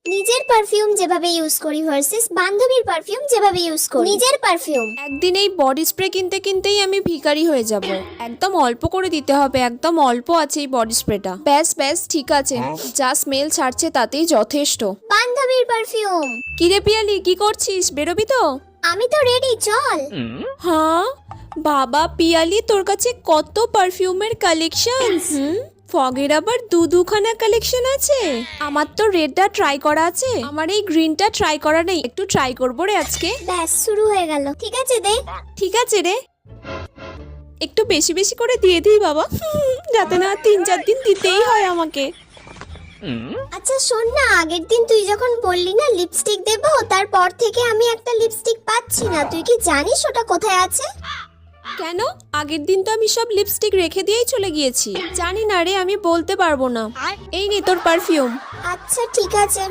নিজের পারফিউম যেভাবে ইউজ করি ভার্সেস বান্ধবীর পারফিউম যেভাবে ইউজ করি। নিজের পারফিউম। একদিন এই বডি স্প্রে কিনতে কিনতেই আমি ভিখারি হয়ে যাব। একদম অল্প করে দিতে হবে, একদম অল্প আছে এই বডি স্প্রেটা। ব্যাস ব্যাস ঠিক আছে, যা স্মেল ছাড়ছে তাতেই যথেষ্ট। বান্ধবীর পারফিউম। কিরে পিয়ালি, কি করছিস? বেরোবি তো? আমি তো রেডি, চল। হ্যাঁ বাবা পিয়ালি, তোর কাছে কত পারফিউমের কালেকশন। ফগের আবার দুখানা কালেকশন আছে। আমার তো রেডটা ট্রাই করা আছে, আমার এই গ্রিনটা ট্রাই করা নেই। একটু ট্রাই করবো রে আজকে। ব্যাস শুরু হয়ে গেল। ঠিক আছে দে। ঠিক আছে রে, একটু বেশি বেশি করে দিয়ে দিই বাবা, যাতে না 3-4 দিন দিতেই হয় আমাকে। আচ্ছা শোন না, আগের দিন তুই যখন বললি না লিপস্টিক দেবো, তারপর থেকে আমি একটা লিপস্টিক পাচ্ছি না। তুই কি জানিস ওটা কোথায় আছে? কেন? আগের দিন তো আমি সব লিপস্টিক রেখে দিয়েই চলে গিয়েছি। জানি না রে, আমি বলতে পারবো না। এই নে তোর পারফিউম। আচ্ছা ঠিক আছে।